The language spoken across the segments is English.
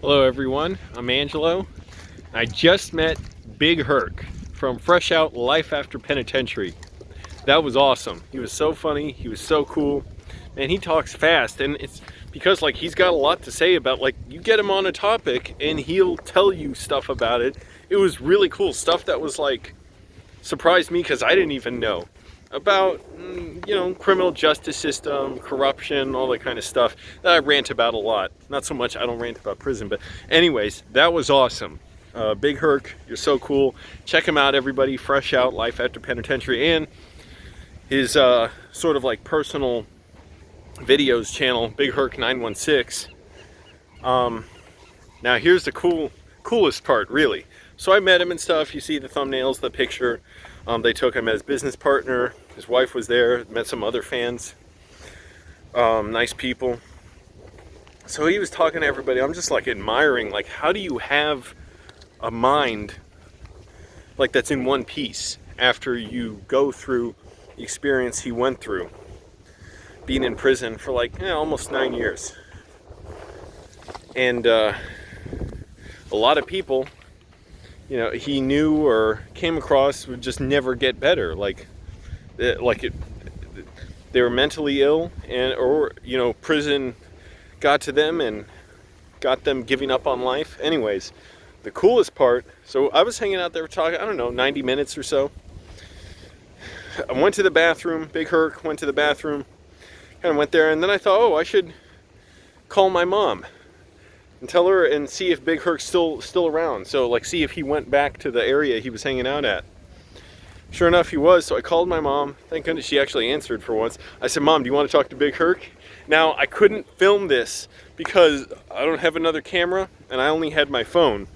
Hello everyone, I'm Angelo. I just met Big Herc from Fresh Out Life After Penitentiary. That was awesome. He was so funny, he was so cool, and he talks fast, and it's because like he's got a lot to say about, like, you get him on a topic and he'll tell you stuff about it. It was really cool stuff that was like surprised me because I didn't even know about, criminal justice system, corruption, all that kind of stuff that I rant about a lot. Not so much, I don't rant about prison, but anyways, that was awesome. Big Herc, you're so cool. Check him out, everybody. Fresh Out Life After Penitentiary, and his sort of like personal videos channel, Big Herc 916. Now here's the coolest part, really. So I met him and stuff. You see the thumbnails, the picture. They took him as business partner. His wife was there. Met some other fans. Nice people. So he was talking to everybody. I'm just like admiring, like, how do you have a mind like that's in one piece after you go through the experience he went through, being in prison for like almost 9 years. And a lot of people, he knew or came across would just never get better. They were mentally ill, or prison got to them and got them giving up on life. Anyways, the coolest part, so I was hanging out there talking, I don't know, 90 minutes or so. I went to the bathroom. Big Herc went to the bathroom, kind of went there, and then I thought, I should call my mom and tell her and see if Big Herc's still around. So like see if he went back to the area he was hanging out at. Sure enough, he was. So I called my mom. Thank goodness she actually answered for once. I said, Mom, do you want to talk to Big Herc? Now, I couldn't film this because I don't have another camera and I only had my phone.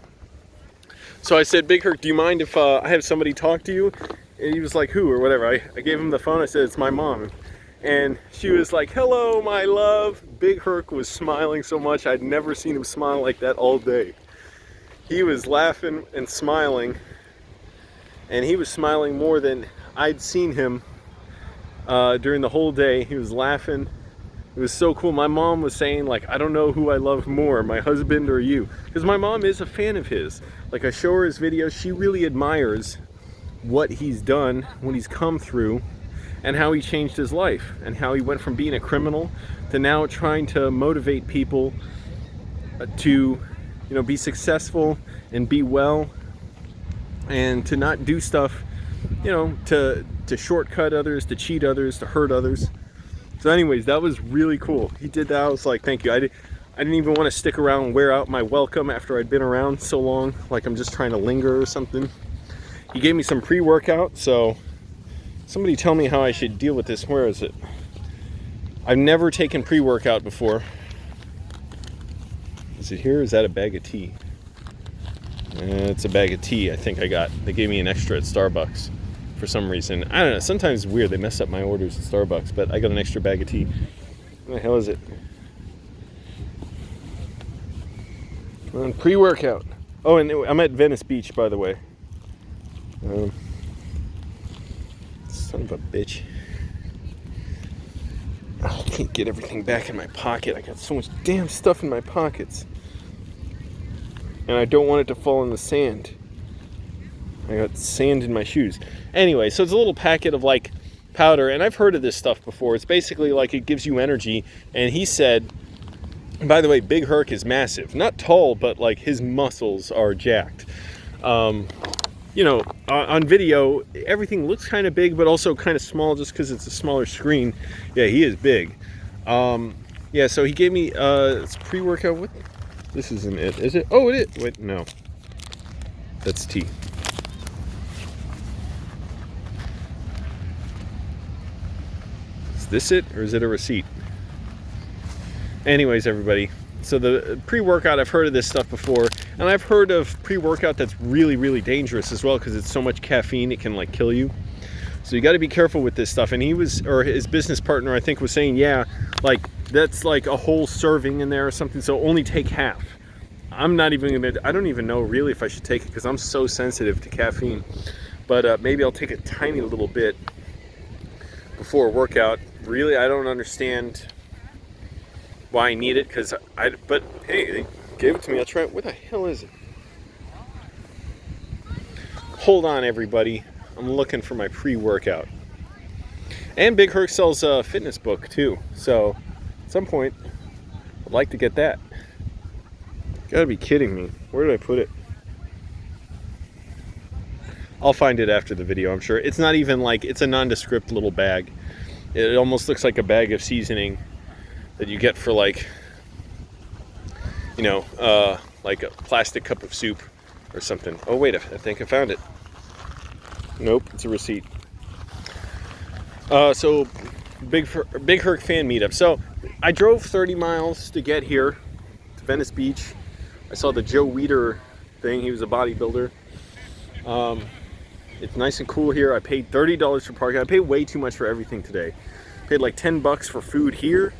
So I said, Big Herc, do you mind if I have somebody talk to you? And he was like, who or whatever. I gave him the phone. I said, it's my mom. And she was like, hello, my love. Big Herc was smiling so much. I'd never seen him smile like that all day. He was laughing and smiling. And he was smiling more than I'd seen him during the whole day. He was laughing. It was so cool. My mom was saying, like, I don't know who I love more, my husband or you. Because my mom is a fan of his. Like, I show her his videos. She really admires what he's done, what he's come through, and how he changed his life, and how he went from being a criminal to now trying to motivate people to, be successful and be well, and to not do stuff, to shortcut others, to cheat others, to hurt others. So anyways, that was really cool. He did that. I was like, thank you. I didn't even want to stick around and wear out my welcome after I'd been around so long, like I'm just trying to linger or something. He gave me some pre-workout, so somebody tell me how I should deal with this. Where is it? I've never taken pre-workout before. Is it here? Or is that a bag of tea? It's a bag of tea I think I got. They gave me an extra at Starbucks for some reason. I don't know. Sometimes it's weird. They mess up my orders at Starbucks, but I got an extra bag of tea. What the hell is it? Come on, pre-workout. Oh, and I'm at Venice Beach, by the way. Son of a bitch. I can't get everything back in my pocket. I got so much damn stuff in my pockets. And I don't want it to fall in the sand. I got sand in my shoes. Anyway, so it's a little packet of like powder, and I've heard of this stuff before. It's basically like it gives you energy. And he said, by the way, Big Herc is massive. Not tall, but like his muscles are jacked. On video, everything looks kind of big, but also kind of small just because it's a smaller screen. Yeah, he is big. So he gave me it's pre-workout. What? This isn't it, is it? Oh, it is. Wait, no. That's tea. Is this it, or is it a receipt? Anyways, everybody. So the pre-workout, I've heard of this stuff before, and I've heard of pre-workout that's really, really dangerous as well because it's so much caffeine it can like kill you. So you got to be careful with this stuff. And his business partner, I think, was saying, yeah, like that's like a whole serving in there or something. So only take half. I don't even know really if I should take it because I'm so sensitive to caffeine. But maybe I'll take a tiny little bit before a workout. Really, I don't understand why I need it, but hey, Gave it to me. I'll try it. Where the hell is it? Hold on, everybody. I'm looking for my pre-workout. And Big Herc sells a fitness book too. So at some point, I'd like to get that. Gotta be kidding me. Where did I put it? I'll find it after the video, I'm sure. It's not even like, it's a nondescript little bag. It almost looks like a bag of seasoning that you get for like, you know, like a plastic cup of soup or something. Oh wait, I think I found it. Nope, it's a receipt. So Big Herc fan meetup. So I drove 30 miles to get here to Venice Beach. I saw the Joe Weider thing. He was a bodybuilder. It's nice and cool here. I paid $30 for parking. I paid way too much for everything today. Paid like $10 for food here.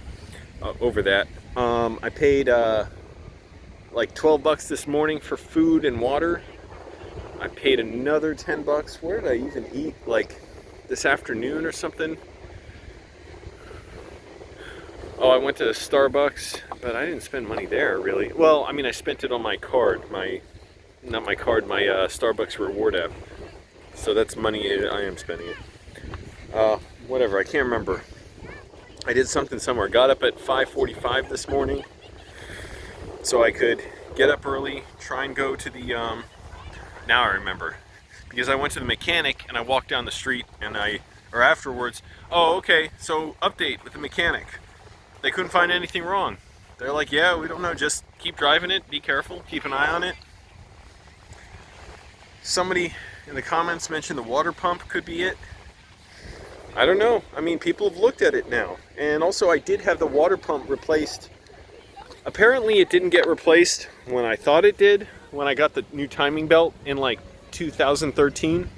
Over that. I paid like $12 this morning for food and water. I paid another $10. Where did I even eat? Like this afternoon or something? Oh, I went to Starbucks, but I didn't spend money there really. Well, I mean, I spent it on my card, not my card, my Starbucks reward app. So that's money I am spending it. Whatever, I can't remember. I did something somewhere. Got up at 5:45 this morning so I could get up early, try and go to the, now I remember. Because I went to the mechanic and I walked down the street and afterwards, oh, okay, so update with the mechanic. They couldn't find anything wrong. They're like, yeah, we don't know, just keep driving it, be careful, keep an eye on it. Somebody in the comments mentioned the water pump could be it. I don't know. I mean, people have looked at it now. And also, I did have the water pump replaced. Apparently, it didn't get replaced when I thought it did, when I got the new timing belt in like 2013.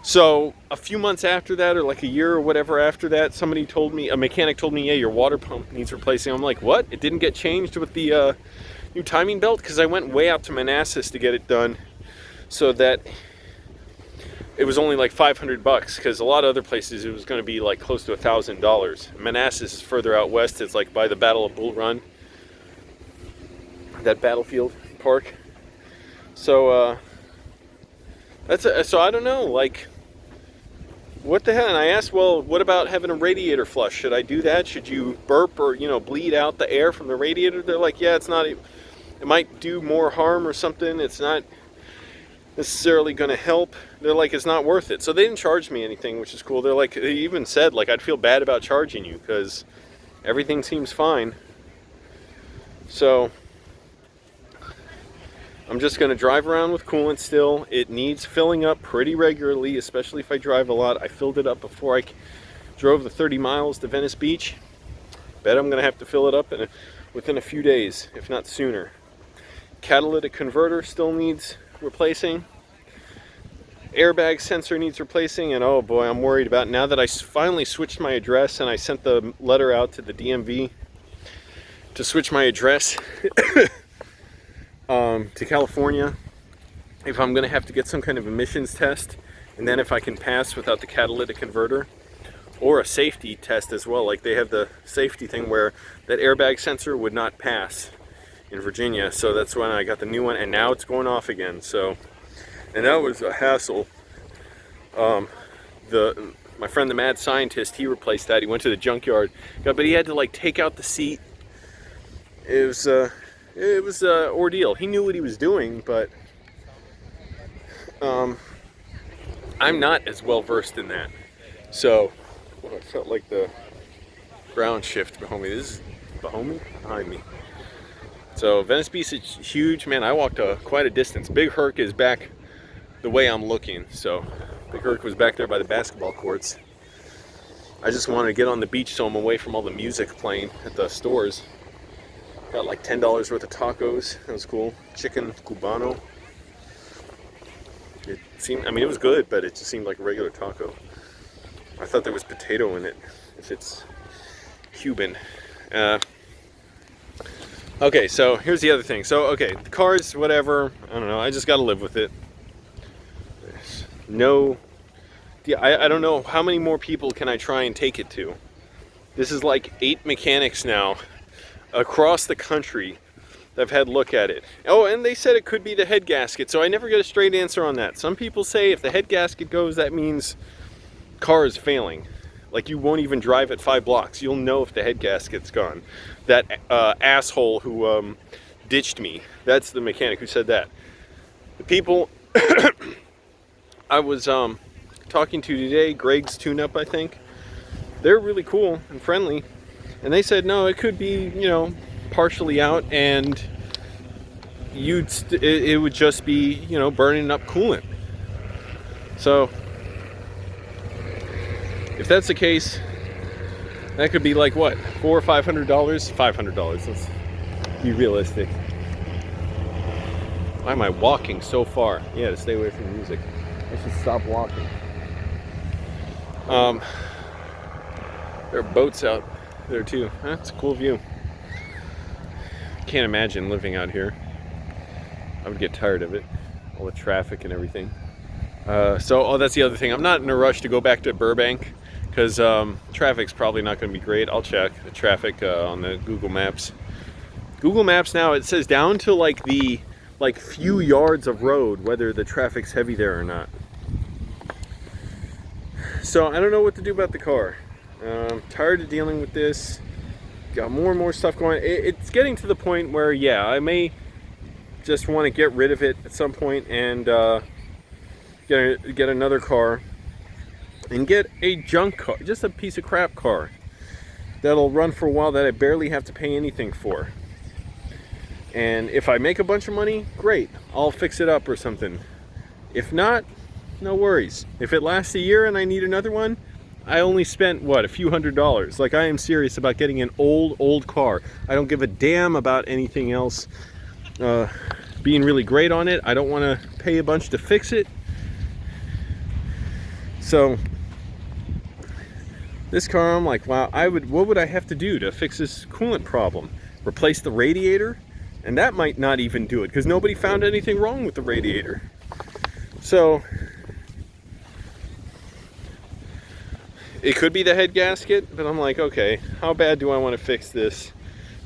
So a few months after that, or like a year or whatever after that, somebody told me, a mechanic told me, yeah, your water pump needs replacing. I'm like, what? It didn't get changed with the new timing belt? Because I went way out to Manassas to get it done, so that it was only like $500, because a lot of other places it was going to be like close to $1,000. Manassas is further out west. It's like by the Battle of Bull Run, that battlefield park. So so I don't know, like, what the hell? And I asked, well, what about having a radiator flush? Should I do that? Should you burp or, you know, bleed out the air from the radiator? They're like, yeah, it's not, it might do more harm or something. It's not necessarily going to help. They're like, it's not worth it. So they didn't charge me anything, which is cool. They're like, they even said, like, I'd feel bad about charging you because everything seems fine. So I'm just going to drive around with coolant still. It needs filling up pretty regularly, especially if I drive a lot. I filled it up before I drove the 30 miles to Venice Beach. Bet I'm going to have to fill it up within a few days, if not sooner. Catalytic converter still needs replacing. Airbag sensor needs replacing, and oh boy, I'm worried about, now that I finally switched my address and I sent the letter out to the DMV to switch my address to California, if I'm going to have to get some kind of emissions test, and then if I can pass without the catalytic converter, or a safety test as well. Like they have the safety thing where that airbag sensor would not pass in Virginia, so that's when I got the new one, and now it's going off again. So, and that was a hassle. My friend the mad scientist, he replaced that. He went to the junkyard, but he had to like take out the seat. It was an ordeal. He knew what he was doing, but I'm not as well versed in that. So I felt like the ground shift behind me. This is behind me. So Venice Beach is huge, man. I walked quite a distance. Big Herc is back the way I'm looking. So Big Herc was back there by the basketball courts. I just wanted to get on the beach so I'm away from all the music playing at the stores. Got like $10 worth of tacos. That was cool. Chicken cubano. It seemed, I mean, it was good, but it just seemed like a regular taco. I thought there was potato in it, if it's Cuban. Okay, so here's the other thing. So, okay, the cars, whatever, I don't know, I just gotta live with it. There's no, I don't know how many more people can I try and take it to. This is like 8 mechanics now across the country I've had look at it. Oh, and they said it could be the head gasket, so I never get a straight answer on that. Some people say if the head gasket goes, that means car is failing. Like, you won't even drive at 5 blocks. You'll know if the head gasket's gone. That asshole who ditched me, that's the mechanic who said that. The people I was talking to today, Greg's Tune-Up, I think, they're really cool and friendly. And they said, no, it could be, you know, partially out, and it would just be, you know, burning up coolant. So if that's the case, that could be like what, $400 or $500? $500. Let's be realistic. Why am I walking so far? Yeah, to stay away from the music. I should stop walking. There are boats out there too. That's a cool view. Can't imagine living out here. I would get tired of it, all the traffic and everything. That's the other thing. I'm not in a rush to go back to Burbank because traffic's probably not going to be great. I'll check the traffic on the Google Maps. Google Maps now, it says down to like the few yards of road whether the traffic's heavy there or not. So I don't know what to do about the car. I'm tired of dealing with this. Got more and more stuff going. It's getting to the point where, yeah, I may just want to get rid of it at some point and get another car and get a junk car, just a piece of crap car that'll run for a while that I barely have to pay anything for. And if I make a bunch of money, great, I'll fix it up or something. If not, no worries. If it lasts a year and I need another one, I only spent, what, a few $100s. Like, I am serious about getting an old car. I don't give a damn about anything else being really great on it. I don't want to pay a bunch to fix it. So this car, I'm like, wow, what would I have to do to fix this coolant problem? Replace the radiator? And that might not even do it because nobody found anything wrong with the radiator. So it could be the head gasket, but I'm like, okay, how bad do I want to fix this?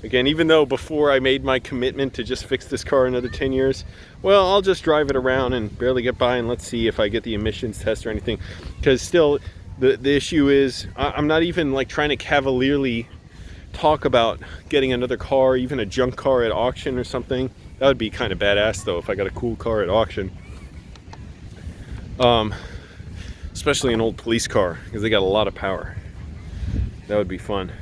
Again, even though before I made my commitment to just fix this car another 10 years, well, I'll just drive it around and barely get by, and let's see if I get the emissions test or anything. Because still, the issue is, I'm not even like trying to cavalierly talk about getting another car, even a junk car at auction or something. That would be kind of badass though, if I got a cool car at auction. Especially an old police car, because they got a lot of power. That would be fun.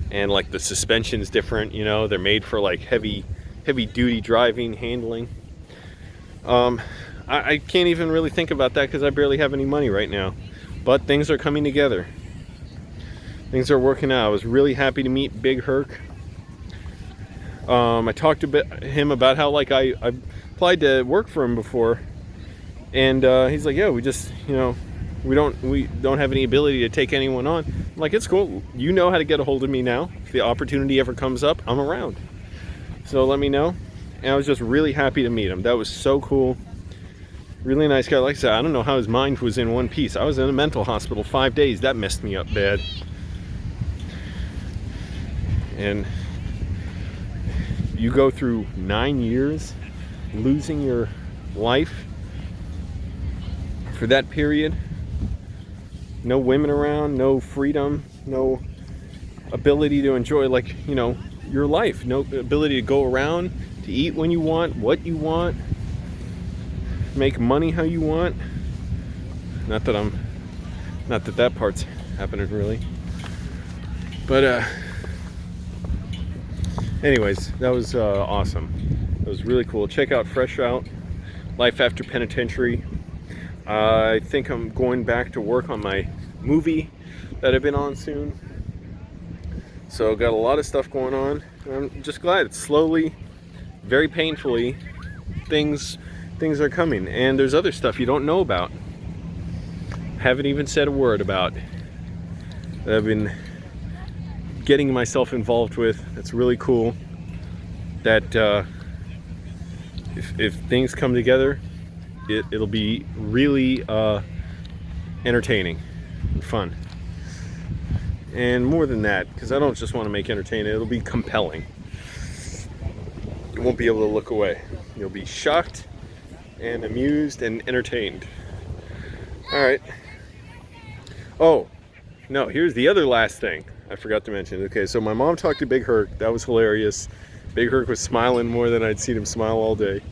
And like the suspension's different, you know, they're made for like heavy duty driving, handling. I can't even really think about that because I barely have any money right now. But things are coming together. Things are working out. I was really happy to meet Big Herc. I talked to him about how like I applied to work for him before. And he's like, yeah, we just, you know, we don't have any ability to take anyone on. I'm like, it's cool. You know how to get a hold of me now. If the opportunity ever comes up, I'm around. So let me know. And I was just really happy to meet him. That was so cool. Really nice guy. Like I said, I don't know how his mind was in one piece. I was in a mental hospital 5 days. That messed me up bad. And you go through 9 years losing your life for that period. No women around, no freedom, no ability to enjoy, like, you know, your life. No ability to go around, to eat when you want, what you want, make money how you want. Not that that part's happening really. But anyways, that was awesome. It was really cool. Check out Fresh Out, Life After Penitentiary. I think I'm going back to work on my movie that I've been on soon. So got a lot of stuff going on. I'm just glad it's slowly, very painfully, things are coming. And there's other stuff you don't know about. Haven't even said a word about. That I've been getting myself involved with. That's really cool. That if things come together, it'll be really entertaining and fun. And more than that, because I don't just want to make entertaining, it'll be compelling. You won't be able to look away. You'll be shocked and amused and entertained. All right. Oh, no, here's the other last thing I forgot to mention. Okay, so my mom talked to Big Herc. That was hilarious. Big Herc was smiling more than I'd seen him smile all day.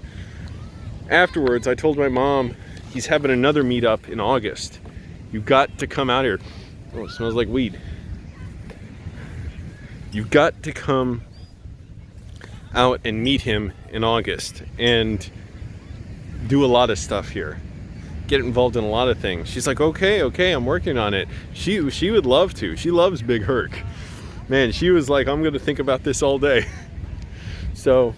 Afterwards, I told my mom he's having another meetup in August. You've got to come out here. Oh, it smells like weed. You've got to come out and meet him in August and do a lot of stuff here. Get involved in a lot of things. She's like, okay, I'm working on it. She would love to. She loves Big Herc. Man, she was like, I'm gonna think about this all day. So,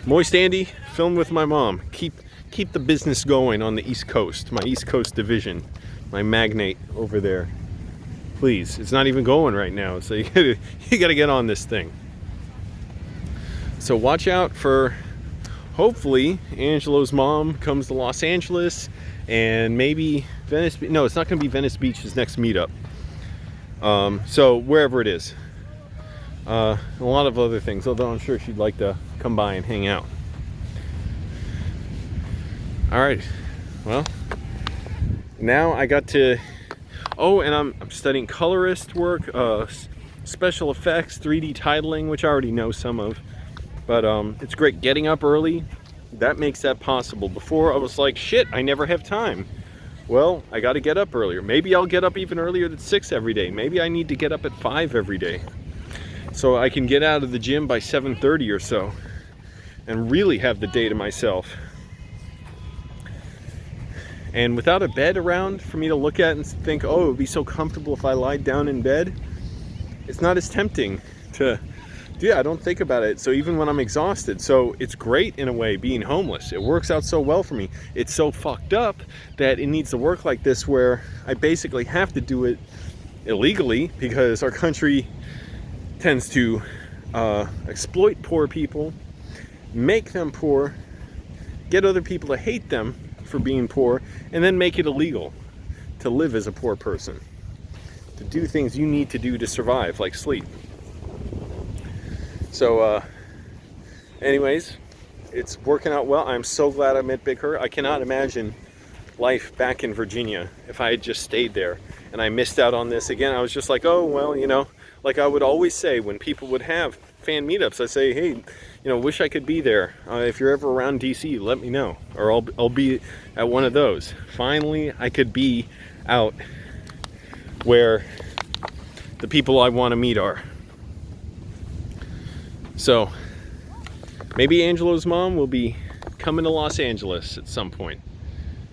Moist Andy, film with my mom. Keep the business going on the East Coast, my East Coast division, my magnate over there. Please, it's not even going right now, so you gotta get on this thing. So watch out for, hopefully, Angelo's mom comes to Los Angeles, and maybe Venice. No, it's not going to be Venice Beach's next meetup. So wherever it is, a lot of other things. Although I'm sure she'd like to come by and hang out. All right. Well, now I got to. Oh, and I'm studying colorist work, special effects, 3D titling, which I already know some of. But it's great getting up early. That makes that possible. Before I was like, shit, I never have time. Well, I got to get up earlier. Maybe I'll get up even earlier than 6 every day. Maybe I need to get up at 5 every day, so I can get out of the gym by 7:30 or so and really have the day to myself. And without a bed around for me to look at and think, oh, it would be so comfortable if I lied down in bed, it's not as tempting to. Yeah, I don't think about it. So even when I'm exhausted, so it's great in a way being homeless. It works out so well for me. It's so fucked up that it needs to work like this, where I basically have to do it illegally because our country tends to exploit poor people, make them poor, get other people to hate them for being poor, and then make it illegal to live as a poor person, to do things you need to do to survive, like sleep. So, anyways, it's working out well. I'm so glad I met Big Herc. I cannot imagine life back in Virginia if I had just stayed there and I missed out on this again. I was just like, oh, well, you know, like I would always say when people would have fan meetups, I say, hey, you know, wish I could be there. If you're ever around DC, let me know, or I'll be at one of those. Finally, I could be out where the people I want to meet are. So maybe Angelo's mom will be coming to Los Angeles at some point.